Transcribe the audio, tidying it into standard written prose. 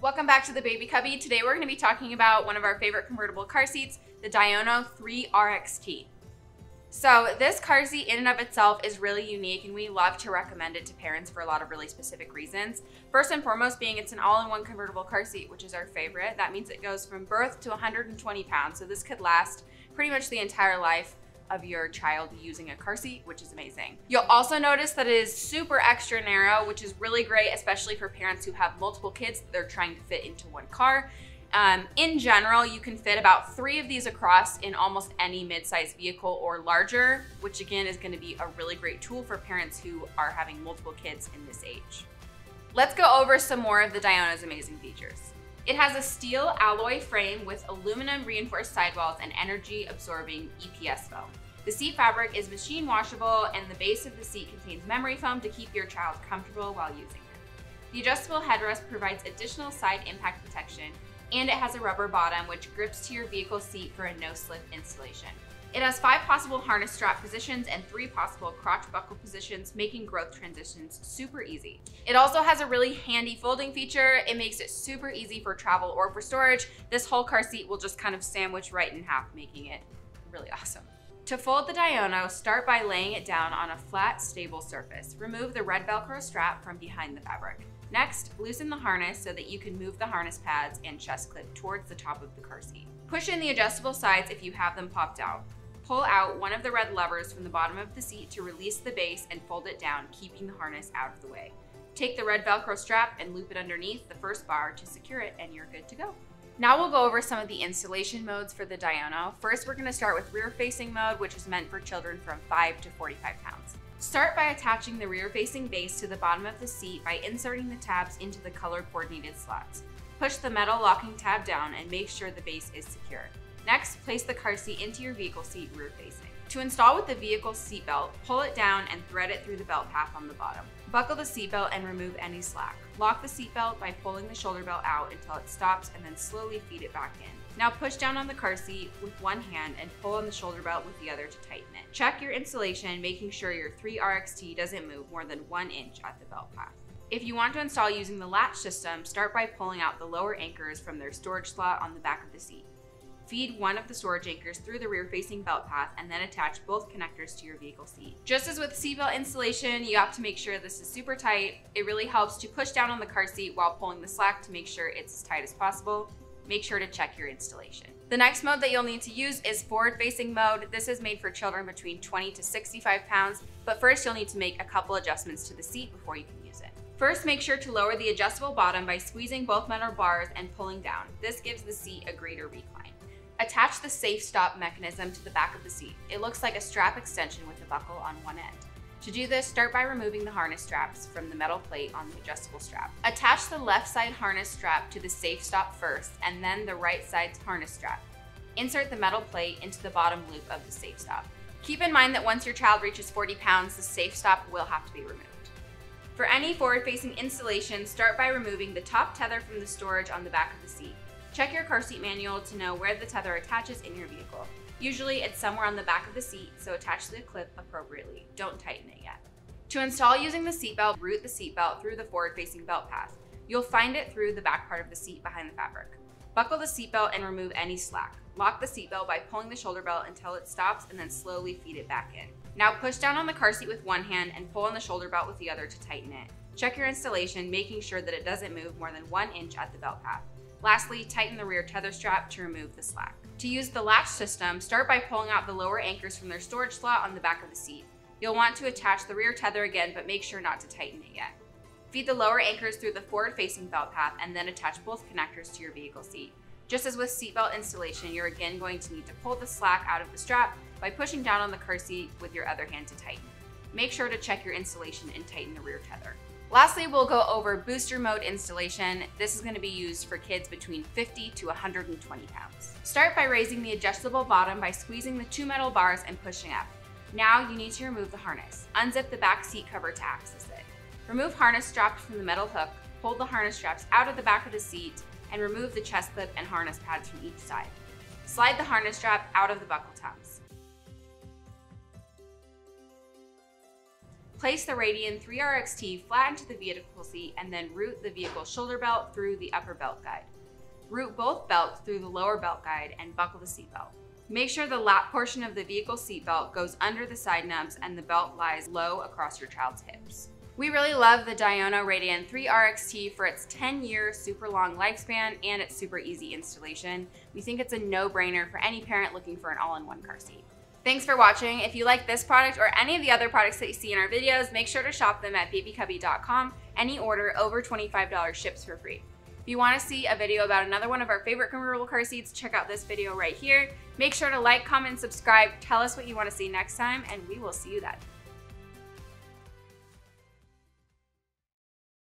Welcome back to the Baby Cubby. Today we're going to be talking about one of our favorite convertible car seats, the Diono 3RXT. So this car seat in and of itself is really unique, and we love to recommend it to parents for a lot of really specific reasons. First and foremost being it's an all-in-one convertible car seat, which is our favorite. That means it goes from birth to 120 pounds, so this could last pretty much the entire life of your child using a car seat, which is amazing. You'll also notice that it is super extra narrow, which is really great, especially for parents who have multiple kids that they're trying to fit into one car. In general, you can fit about 3 of these across in almost any mid-size vehicle or larger, which again is going to be a really great tool for parents who are having multiple kids in this age. Let's go over some more of the Diono's amazing features. It has a steel alloy frame with aluminum reinforced sidewalls and energy absorbing EPS foam. The seat fabric is machine washable, and the base of the seat contains memory foam to keep your child comfortable while using it. The adjustable headrest provides additional side impact protection, and it has a rubber bottom which grips to your vehicle seat for a no-slip installation. It has 5 possible harness strap positions and 3 possible crotch buckle positions, making growth transitions super easy. It also has a really handy folding feature. It makes it super easy for travel or for storage. This whole car seat will just kind of sandwich right in half, making it really awesome. To fold the Diono, start by laying it down on a flat, stable surface. Remove the red Velcro strap from behind the fabric. Next, loosen the harness so that you can move the harness pads and chest clip towards the top of the car seat. Push in the adjustable sides if you have them popped out. Pull out one of the red levers from the bottom of the seat to release the base and fold it down, keeping the harness out of the way. Take the red Velcro strap and loop it underneath the first bar to secure it, and you're good to go. Now we'll go over some of the installation modes for the Diono. First, we're going to start with rear-facing mode, which is meant for children from 5 to 45 pounds. Start by attaching the rear-facing base to the bottom of the seat by inserting the tabs into the color-coordinated slots. Push the metal locking tab down and make sure the base is secure. Next, place the car seat into your vehicle seat rear-facing. To install with the vehicle seatbelt, pull it down and thread it through the belt path on the bottom. Buckle the seatbelt and remove any slack. Lock the seatbelt by pulling the shoulder belt out until it stops and then slowly feed it back in. Now push down on the car seat with one hand and pull on the shoulder belt with the other to tighten it. Check your installation, making sure your 3RXT doesn't move more than 1 inch at the belt path. If you want to install using the latch system, start by pulling out the lower anchors from their storage slot on the back of the seat. Feed one of the storage anchors through the rear-facing belt path and then attach both connectors to your vehicle seat. Just as with seatbelt installation, you have to make sure this is super tight. It really helps to push down on the car seat while pulling the slack to make sure it's as tight as possible. Make sure to check your installation. The next mode that you'll need to use is forward-facing mode. This is made for children between 20 to 65 pounds, but first you'll need to make a couple adjustments to the seat before you can use it. First, make sure to lower the adjustable bottom by squeezing both metal bars and pulling down. This gives the seat a greater recline. Attach the safe stop mechanism to the back of the seat. It looks like a strap extension with a buckle on one end. To do this, start by removing the harness straps from the metal plate on the adjustable strap. Attach the left side harness strap to the safe stop first, and then the right side's harness strap. Insert the metal plate into the bottom loop of the safe stop. Keep in mind that once your child reaches 40 pounds, the safe stop will have to be removed. For any forward-facing installation, start by removing the top tether from the storage on the back of the seat. Check your car seat manual to know where the tether attaches in your vehicle. Usually it's somewhere on the back of the seat, so attach the clip appropriately. Don't tighten it yet. To install using the seatbelt, route the seatbelt through the forward-facing belt path. You'll find it through the back part of the seat behind the fabric. Buckle the seatbelt and remove any slack. Lock the seatbelt by pulling the shoulder belt until it stops and then slowly feed it back in. Now push down on the car seat with one hand and pull on the shoulder belt with the other to tighten it. Check your installation, making sure that it doesn't move more than 1 inch at the belt path. Lastly, tighten the rear tether strap to remove the slack. To use the latch system, start by pulling out the lower anchors from their storage slot on the back of the seat. You'll want to attach the rear tether again, but make sure not to tighten it yet. Feed the lower anchors through the forward-facing belt path and then attach both connectors to your vehicle seat. Just as with seatbelt installation, you're again going to need to pull the slack out of the strap by pushing down on the car seat with your other hand to tighten. Make sure to check your installation and tighten the rear tether. Lastly, we'll go over booster mode installation. This is going to be used for kids between 50 to 120 pounds. Start by raising the adjustable bottom by squeezing the 2 metal bars and pushing up. Now you need to remove the harness. Unzip the back seat cover to access it. Remove harness straps from the metal hook, pull the harness straps out of the back of the seat, and remove the chest clip and harness pads from each side. Slide the harness strap out of the buckle tabs. Place the Radian 3RXT flat into the vehicle seat and then route the vehicle shoulder belt through the upper belt guide. Route both belts through the lower belt guide and buckle the seatbelt. Make sure the lap portion of the vehicle seatbelt goes under the side nubs and the belt lies low across your child's hips. We really love the Diono Radian 3RXT for its 10-year super long lifespan and its super easy installation. We think it's a no-brainer for any parent looking for an all-in-one car seat. Thanks for watching. If you like this product or any of the other products that you see in our videos, make sure to shop them at babycubby.com. Any order over $25 ships for free. If you want to see a video about another one of our favorite convertible car seats, check out this video right here. Make sure to like, comment, subscribe, tell us what you want to see next time, and we will see you then.